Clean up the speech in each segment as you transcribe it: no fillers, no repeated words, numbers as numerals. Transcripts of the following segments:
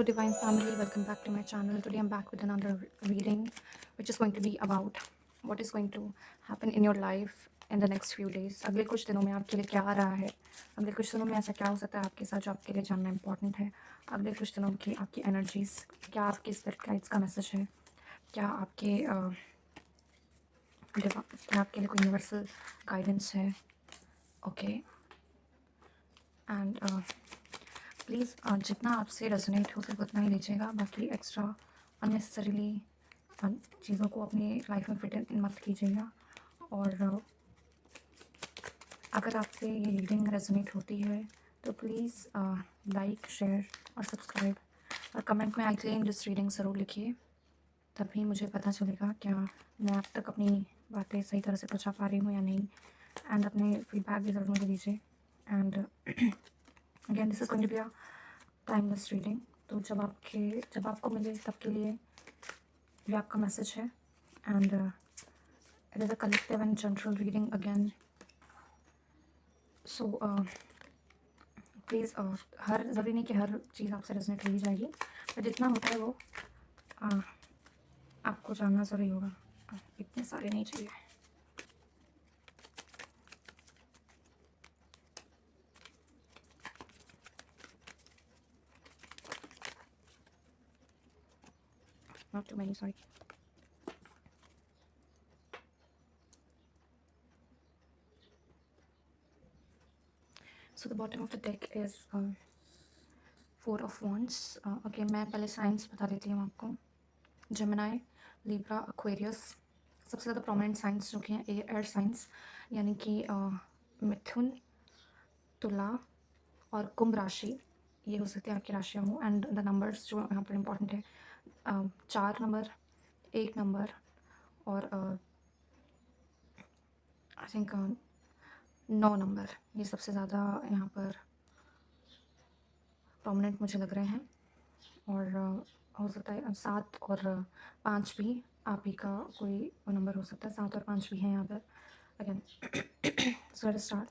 Hello, Divine Family. Welcome back to my channel. Today, I'm back with another reading, which is going to be about what is going to happen in your life in the next few days. अगले कुछ दिनों में आपके लिए क्या आ रहा है, अगले कुछ दिनों में ऐसा क्या हो सकता है आपके साथ जो आपके लिए जानना इम्पोर्टेंट है, अगले कुछ दिनों की आपकी एनर्जीज, क्या आपके स्पिरिट गाइड्स का मैसेज है, क्या आपके क्या आपके लिए कोई यूनिवर्सल गाइडेंस है. ओके. एंड प्लीज़ जितना आपसे रेजोनेट हो सिर्फ उतना ही लीजिएगा. बाकी एक्स्ट्रा अननेसेसरीली चीज़ों को अपनी लाइफ में फिट इन मत कीजिएगा. और अगर आपसे ये रीडिंग रेजोनेट होती है तो प्लीज़ लाइक, शेयर और सब्सक्राइब और कमेंट में आई क्लेम दिस रीडिंग ज़रूर लिखिए. तभी मुझे पता चलेगा क्या मैं आप तक अपनी बातें सही तरह से पहुँचा पा रही हूँ या नहीं. एंड अपने फीडबैक भी ज़रूर मुझे दीजिए. And again this is going to be a timeless reading. तो जब आपको मिले तब के लिए ये आपका मैसेज है. And it is a collective and general reading again. So please हर ज़रूरी नहीं कि हर चीज़ आपसे रेजोनेट हो ही जाएगी, पर जितना होता है वो आपको जानना ज़रूरी होगा. इतने सारे नहीं चाहिए. Not too many, sorry. So the bottom of the deck is Four of Wands. Okay, मैं पहले साइंस बता देती हूँ आपको. Gemini, Libra, Aquarius. सबसे ज़्यादा प्रोमिनेंट साइंस जो कि हैं एयर साइंस, यानी कि मिथुन, तुला और कुंभ राशि. ये हो सकती है आपकी राशियाँ हो. एंड द नंबर्स जो यहाँ पर इम्पोर्टेंट है, 4 नंबर, 1 नंबर और आई थिंक 9 नंबर. ये सबसे ज़्यादा यहाँ पर प्रोमिनेंट मुझे लग रहे हैं. और हो सकता है 7 और 5 भी आप ही का कोई नंबर हो सकता है. 7 और 5 भी हैं यहाँ पर. Again so let's start.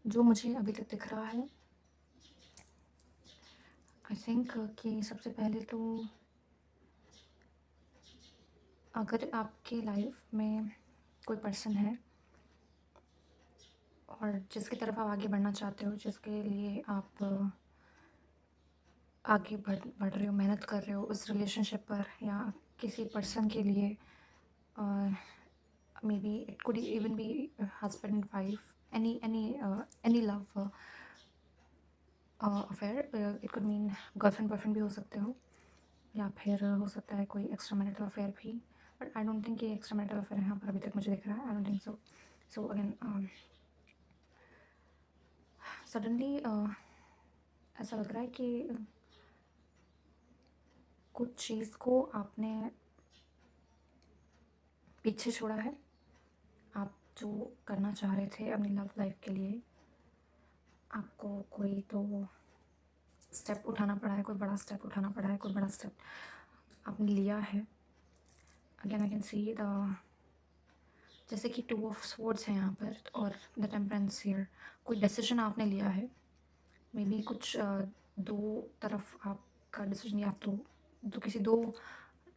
जो मुझे अभी तक दिख रहा है, आई थिंक कि सबसे पहले तो अगर आपके लाइफ में कोई पर्सन है और जिसकी तरफ आप आगे बढ़ना चाहते हो, जिसके लिए आप आगे बढ़ रहे हो, मेहनत कर रहे हो उस रिलेशनशिप पर, या किसी पर्सन के लिए, may be it could even be husband and wife, any love affair. It could mean girlfriend boyfriend भी हो सकते हो, या फिर हो सकता है कोई एक्स्ट्रा मैरिटल अफेयर भी. बट आई डोंट थिंक ये एक्स्ट्रा मैरिटल अफेयर यहाँ पर अभी तक मुझे दिख रहा है. I don't think so. So again suddenly ऐसा लग रहा है कि कुछ चीज़ को आपने पीछे छोड़ा है. आप जो करना चाह रहे थे अपनी लव लाइफ के लिए, आपको कोई तो स्टेप उठाना पड़ा है, कोई बड़ा स्टेप उठाना पड़ा है, कोई बड़ा स्टेप आपने लिया है. Again I can see the जैसे कि 2 ऑफ स्वॉर्ड्स है यहाँ पर और द टेम्परेंस हियर. कोई डिसीजन आपने लिया है. मे बी कुछ दो तरफ आपका डिसीजन, या तो किसी दो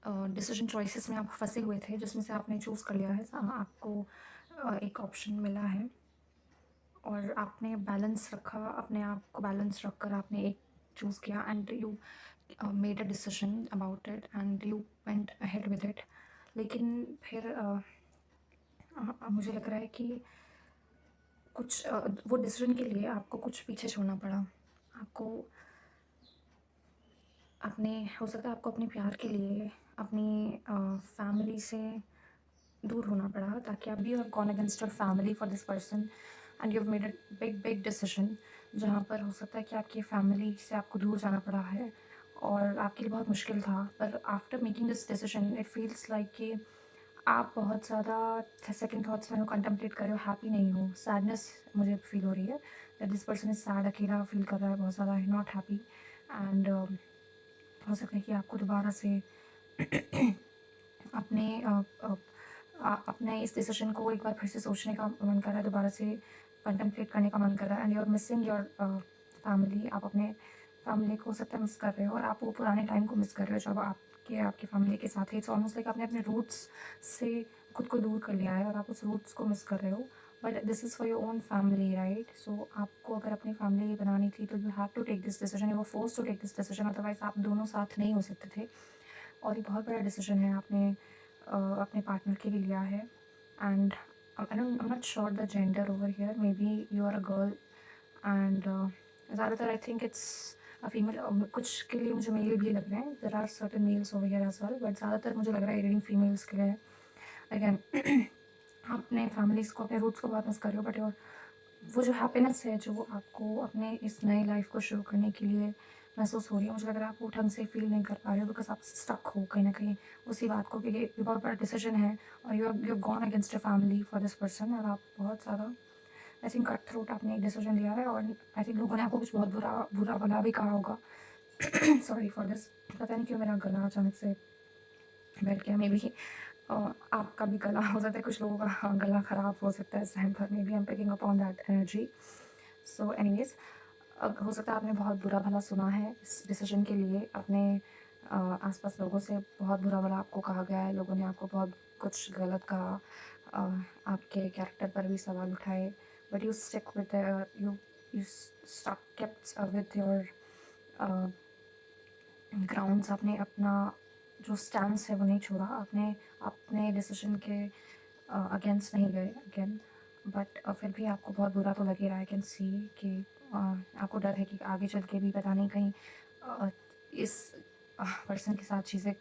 डिसीजन चॉइसेस में आप फंसे हुए थे, जिसमें से आपने चूज़ कर लिया है. आपको एक ऑप्शन मिला है और आपने बैलेंस रखा, अपने आप को बैलेंस रख कर आपने एक चूज़ किया. And you made a decision about it and you went ahead with it. लेकिन फिर मुझे लग रहा है कि कुछ वो डिसीजन के लिए आपको कुछ पीछे छोड़ना पड़ा. आपको अपने, हो सकता है आपको अपने प्यार के लिए अपनी फैमिली से दूर होना पड़ा, ताकि आप you have gone against your family for this person and you have made a big decision, जहाँ पर हो सकता है कि आपकी फैमिली से आपको दूर जाना पड़ा है और आपके लिए बहुत मुश्किल था. पर after making this decision it feels like कि आप बहुत ज़्यादा सेकंड थॉट्स में हो, कंटेम्पलेट कर रहे हो, हैप्पी नहीं हो. सैडनेस मुझे फील हो रही है that this person is sad, अकेला फील कर रहा है बहुत ज़्यादा, नॉट हैप्पी. एंड हो सकता है कि आपको दोबारा से अपने अपने इस डिसीजन को एक बार फिर से सोचने का मन कर रहा है, दोबारा से कंटेम्पलेट करने का मन कर रहा है. And you are missing your family. आप अपने फैमिली को हो सकता है मिस कर रहे हो और आप वो पुराने टाइम को मिस कर रहे हो जब आपकी फैमिली के साथ थे। इट्स ऑलमोस्ट लाइक आपने अपने रूट्स से खुद को दूर कर लिया है और आप उस रूट्स को मिस कर रहे हो। But this is for your own family, right? So आपको अगर अपनी फैमिली बनानी थी तो you have to take this decision, you were forced to take this decision, otherwise आप दोनों साथ नहीं हो सकते थे। और ये बहुत बड़ा डिसीजन है आपने अपने पार्टनर के लिए लिया है। And I am not sure the gender over here, maybe you are a girl and ज़्यादातर I think it's a female. कुछ के लिए मुझे मेल भी लग रहे हैं, there are certain males over here as well, but ज़्यादातर मुझे लग रहा है रीडिंग फीमेल्स के लिए है। अगेन अपने फैमिलीज़ को, अपने रूट्स को बहुत मिस कर रहे हो, बट योर वो जो हैप्पीनेस है जो आपको अपने इस नई लाइफ को शुरू करने के लिए महसूस हो रही है, मुझे लग रहा है आप वो ढंग से फील नहीं कर पा रहे हो, बिकॉज आप स्टक हो कहीं ना कहीं उसी बात को कि ये बहुत बड़ा डिसीजन है और you gone against your family for this person. और आप बहुत ज़्यादा आई थिंक कट थ्रोट आपने एक डिसीजन लिया है और आई थिंक लोगों ने आपको कुछ बहुत बुरा बुरा भला भी कहा होगा। Sorry for this. पता नहीं क्यों मेरा गला अचानक से बैठ गया। मे बी आपका भी गला हो सकता है, कुछ लोगों का गला ख़राब हो सकता है इस टाइम पर। May be I am picking up on that energy. So anyways, हो सकता है आपने बहुत बुरा भला सुना है इस डिसीजन के लिए। अपने आसपास लोगों से बहुत बुरा भला आपको कहा गया है, लोगों ने आपको बहुत कुछ गलत कहा, आपके कैरेक्टर पर भी सवाल उठाए, but you stick with you you stuck kept with your grounds. आपने अपना जो स्टैंस है वो नहीं छोड़ा, आपने अपने डिसीजन के अगेंस्ट नहीं गए अगेन। बट फिर भी आपको बहुत बुरा तो लग ही रहा है। आई कैन सी कि आपको डर है कि आगे चल के भी पता नहीं कहीं इस पर्सन के साथ चीज़ें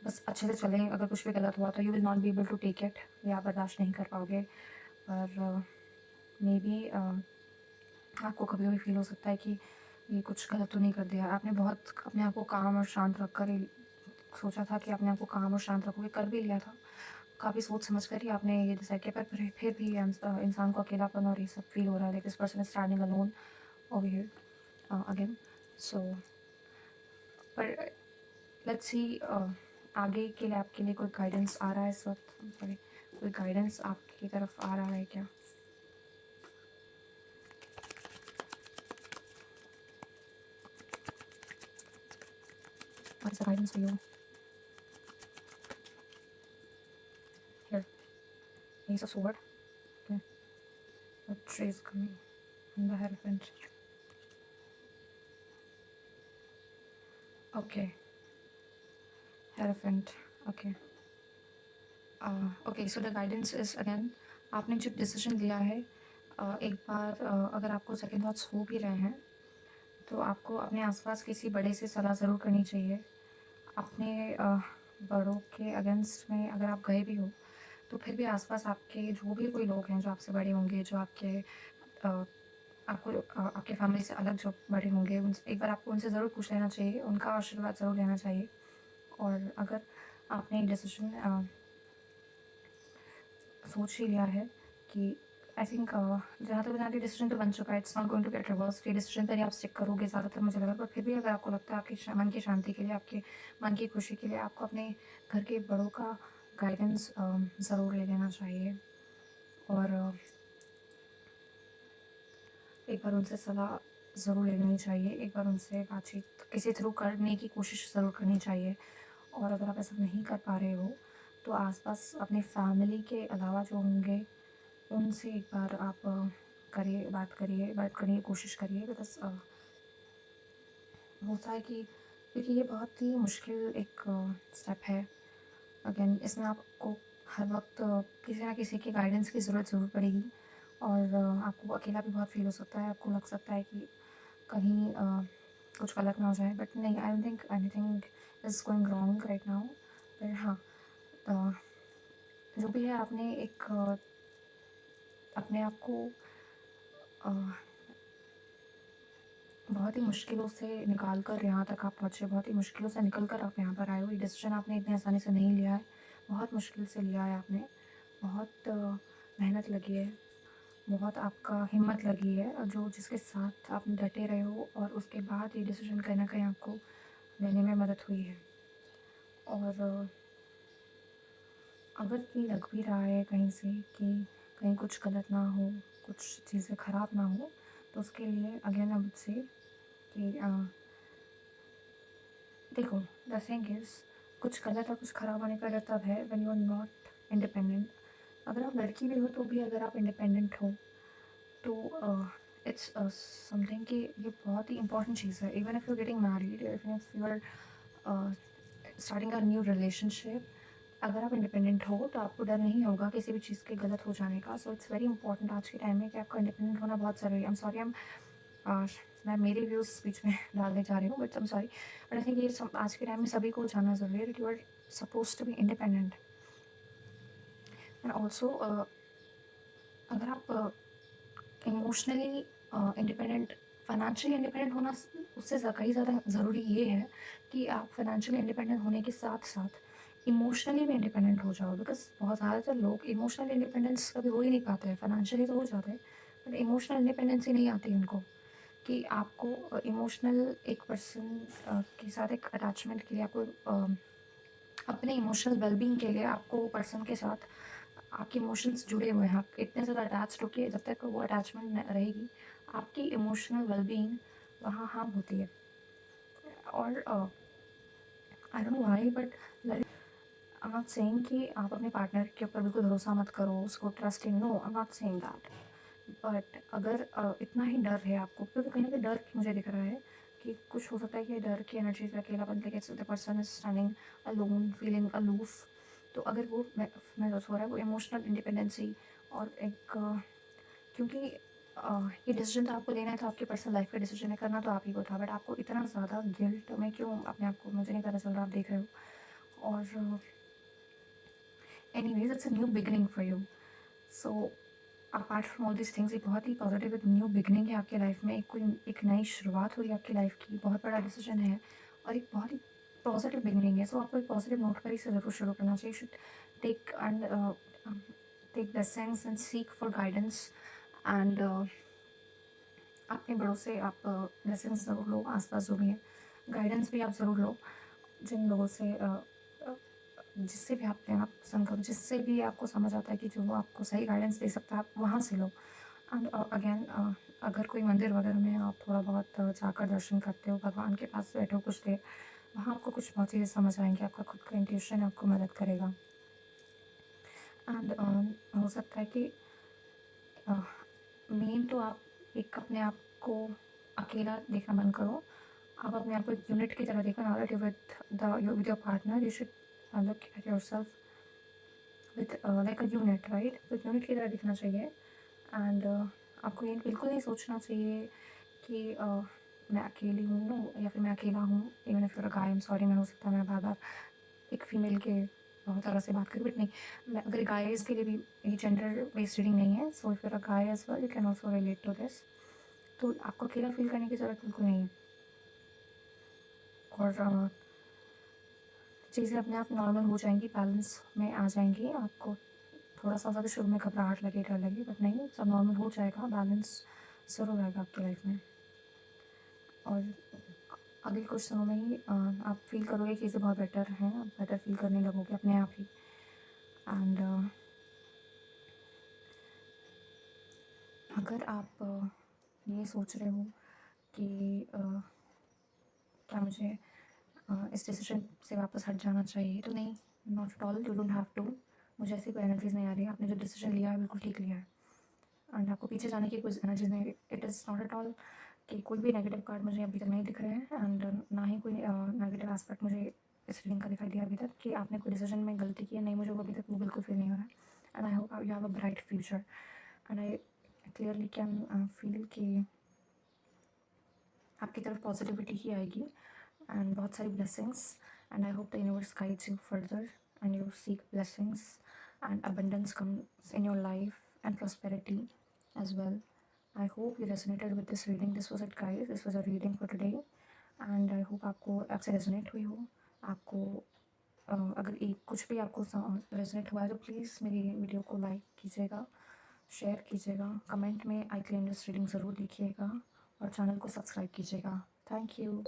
बस अच्छे से चलें, अगर कुछ भी गलत हुआ तो you will not be able to take it, या बर्दाश्त नहीं कर पाओगे। और मे बी आपको कभी भी फील हो सकता है कि ये कुछ गलत तो नहीं कर दिया। आपने बहुत अपने आप को काम और शांत रख कर सोचा था कि अपने आप को काम और शांत रखोगे, कर भी लिया था। काफ़ी सोच समझ कर ही आपने ये डिसाइड किया, पर फिर भी इंसान को अकेलापन और ये सब फील हो रहा है, like this person is standing alone over here again. So पर लेट्स सी आगे के लिए आपके लिए कोई गाइडेंस आ रहा है इस वक्त? कोई गाइडेंस आपकी तरफ आ रहा है क्या? What is the guidance for you? Here, Ace of Sword. Okay, the tree is coming, and the Hierophant. Okay, Hierophant. Okay. Okay, so the guidance is again, आपने जो डिसीजन लिया है, एक बार अगर आपको सेकंड थॉट्स हो भी रहे हैं तो आपको अपने आसपास किसी बड़े से सलाह ज़रूर करनी चाहिए। अपने बड़ों के अगेंस्ट में अगर आप गए भी हो तो फिर भी आसपास आपके जो भी कोई लोग हैं जो आपसे बड़े होंगे, जो आपके फैमिली से अलग जो बड़े होंगे, उनसे एक बार आपको उनसे ज़रूर पूछ लेना चाहिए, उनका आशीर्वाद ज़रूर लेना चाहिए। और अगर आपने एक डिसीजन सोच ही लिया है कि आई थिंक जहाँ तक जहाँ डिसीजन तो बन चुका है, it's not going to get reverse. ये डिसीजन पर ही आप स्टिक करोगे ज़्यादातर, मुझे लगा। पर फिर भी अगर आपको लगता है आपकी मन की शांति के लिए, आपके मन की खुशी के लिए, आपको अपने घर के बड़ों का गाइडेंस ज़रूर ले लेना चाहिए। और एक बार उनसे सलाह ज़रूर ले लेनी चाहिए, एक बार उनसे बातचीत किसी थ्रू करने की कोशिश ज़रूर करनी चाहिए। और अगर आप ऐसा नहीं कर पा रहे हो तो आसपास अपने फैमिली के अलावा जो होंगे उनसे एक बार आप बात करने की कोशिश करिए। बिकॉज होता है कि क्योंकि ये बहुत ही मुश्किल एक स्टेप है। अगेन इसमें आपको हर वक्त किसी ना किसी की गाइडेंस की ज़रूरत ज़रूर पड़ेगी। और आपको अकेला भी बहुत फील हो सकता है, आपको लग सकता है कि कहीं कुछ गलत ना हो जाए, बट नहीं, I don't think anything is going wrong right now. पर हाँ, अ, जो भी है आपने एक अपने आप को अ, बहुत ही मुश्किलों से निकाल कर यहाँ तक आप पहुँचे, बहुत ही मुश्किलों से निकल कर आप यहाँ पर आए हो। ये डिसीजन आपने इतनी आसानी से नहीं लिया है, बहुत मुश्किल से लिया है आपने। बहुत मेहनत लगी है, बहुत आपका हिम्मत लगी है, और जो जिसके साथ आप डटे रहे हो, और उसके बाद ये डिसीजन कहीं ना कहीं आपको लेने में मदद हुई है। और अगर ये लग भी रहा है कहीं से कि कहीं कुछ गलत ना हो, कुछ चीज़ें ख़राब ना हो, तो उसके लिए अगेन आई वुड से कि देखो, द थिंग इज़, कुछ गलत और कुछ ख़राब होने का डर तब है when you are not independent. अगर आप लड़की भी हो तो भी अगर आप इंडिपेंडेंट हो तो इट्स समथिंग कि ये बहुत ही इंपॉर्टेंट चीज़ है। Even if you are getting married, even if you are starting a new relationship, अगर आप इंडिपेंडेंट हो तो आपको डर नहीं होगा किसी भी चीज़ के गलत हो जाने का। सो इट्स वेरी इंपॉर्टेंट आज के टाइम में कि आपका इंडिपेंडेंट होना बहुत ज़रूरी है। आई एम सॉरी, मैं मेरे व्यूज़ बीच में डालने जा रही हूँ, but I am sorry, but I think ये आज के टाइम में सभी को जानना ज़रूरी है, you are suppose to be independent. And also अगर आप इमोशनली इंडिपेंडेंट, फाइनेंशियली इंडिपेंडेंट होना उससे कहीं ज़्यादा ज़रूरी ये है कि आप फाइनेंशियली इंडिपेंडेंट होने के साथ साथ इमोशनली भी इंडिपेंडेंट हो जाओ। बिकॉज बहुत ज़्यादातर लोग इमोशनल इंडिपेंडेंस कभी हो ही नहीं पाते हैं। फाइनेंशियली तो हो जाते हैं बट इमोशनल इंडिपेंडेंस ही नहीं आती उनको, कि आपको इमोशनल एक पर्सन के साथ एक अटैचमेंट के लिए आपको अपने इमोशनल वेलबींग के लिए आपको वो पर्सन के साथ आपके इमोशंस जुड़े हुए हैं। आप इतने ज़्यादा अटैच्ड हो कि जब तक वो अटैचमेंट रहेगी आपकी इमोशनल वेलबींग वहाँ हार्म होती है। और I don't know why but I am not saying कि आप अपने पार्टनर के ऊपर बिल्कुल भरोसा मत करो, उसको trust in, no I am not saying that. But अगर इतना ही डर है आपको, क्योंकि कहीं ना कहीं डर मुझे दिख रहा है कि कुछ हो सकता है कि डर की एनर्जी से अकेलापन के the person is standing alone feeling aloof. तो अगर वो महसूस हो रहा है वो इमोशनल इंडिपेंडेंसी और एक क्योंकि ये डिसीजन तो आपको लेना है, तो आपकी पर्सनल लाइफ का डिसीजन है, करना तो आप ही को था, बट आपको इतना ज़्यादा गिल्ट में क्यों अपने आप को, मुझे नहीं पता चल रहा, आप देख रहे हो। और anyways it's a new beginning for you. So apart from all this things, एक बहुत ही पॉजिटिव एक न्यू बिगनिंग है आपकी लाइफ में, एक नई शुरुआत हुई आपकी लाइफ की, बहुत बड़ा डिसीजन है और एक बहुत ही पॉजिटिव बिगनिंग है। सो आपको एक पॉजिटिव नोट पर ही से ज़रूर शुरू करना चाहिए। Should take and take blessings and seek for guidance and अपने बड़ों से आप ब्लेसिंग्स ज़रूर लो, आसपास जो भी हैं गाइडेंस भी आप ज़रूर लो, जिन लोगों से जिससे भी आप लेना पसंद करो, जिससे भी आपको समझ आता है कि जो वो आपको सही गाइडेंस दे सकता है, आप वहाँ से लो। एंड अगेन अगर कोई मंदिर वगैरह में आप थोड़ा बहुत जाकर दर्शन करते हो, भगवान के पास बैठो कुछ देर, वहाँ आपको कुछ बहुत चीज़ें समझ आएंगी, आपका खुद का इंट्यूशन आपको मदद करेगा। एंड हो सकता है कि मेन तो आप एक अपने आप को अकेला देखना बंद करो, आप अपने आप को एक यूनिट की तरह देखो। Now that you with your partner, you should look at yourself with like a unit, right? तो यूनिट की तरह दिखना चाहिए। एंड आपको ये बिल्कुल नहीं सोचना चाहिए कि मैं अकेली हूँ, नो, या फिर मैं अकेला हूँ। Even if you're a guy, I am sorry, मैं हो सकता है मैं बार बार एक फीमेल के तरह से बात करूँ, बट नहीं, मैं अगर गाय इसके लिए भी ये जेंडर बेस्ड रीडिंग नहीं है। So if you're a guy as well, you can also relate to this. तो आपको अकेला फील करने की ज़रूरत बिल्कुल नहीं है। और चीज़ें अपने आप नॉर्मल हो जाएंगी, बैलेंस में आ जाएंगी। आपको थोड़ा सा ज़्यादा शुरू में घबराहट लगे, डर लगे, बट नहीं, सब नॉर्मल हो जाएगा, बैलेंस ज़रूर आएगा आपकी लाइफ में। और अगले कुछ समय में ही आप फील करोगे चीज़ें बहुत बेटर हैं, आप बेटर फील करने लगोगे अपने आप ही। एंड अगर आप ये सोच रहे हो कि क्या मुझे इस डिसीजन से वापस हट जाना चाहिए, तो नहीं, not at all, you don't have to. मुझे ऐसी कोई एनर्जीज नहीं आ रही है। आपने जो डिसीजन लिया है बिल्कुल ठीक लिया है एंड आपको पीछे जाने की कोई एनर्जीज नहीं। It is not at all कि कोई भी नेगेटिव कार्ड मुझे अभी तक नहीं दिख रहे हैं एंड ना ही कोई नेगेटिव एस्पेक्ट मुझे इस रीडिंग का दिखाई दिया अभी तक कि आपने कोई डिसीजन में गलती की है। नहीं, मुझे वो अभी तक वो बिल्कुल फील नहीं हो रहा है। And I hope you have a bright future and I clearly can feel कि आपकी तरफ पॉजिटिविटी ही आएगी एंड बहुत सारी blessings. And I hope the universe guides you further and you seek blessings and abundance comes in your life and prosperity as well. I hope you resonated with this reading. This was it, guys. This was a reading for today and I hope आपको आपसे resonate हुई हो। आपको अगर एक कुछ भी आपको रेजोनेट हुआ है तो प्लीज़ मेरी वीडियो को लाइक कीजिएगा, शेयर कीजिएगा, कमेंट में आई क्लेम दिस रीडिंग ज़रूर लिखिएगा और चैनल को सब्सक्राइब कीजिएगा। Thank you.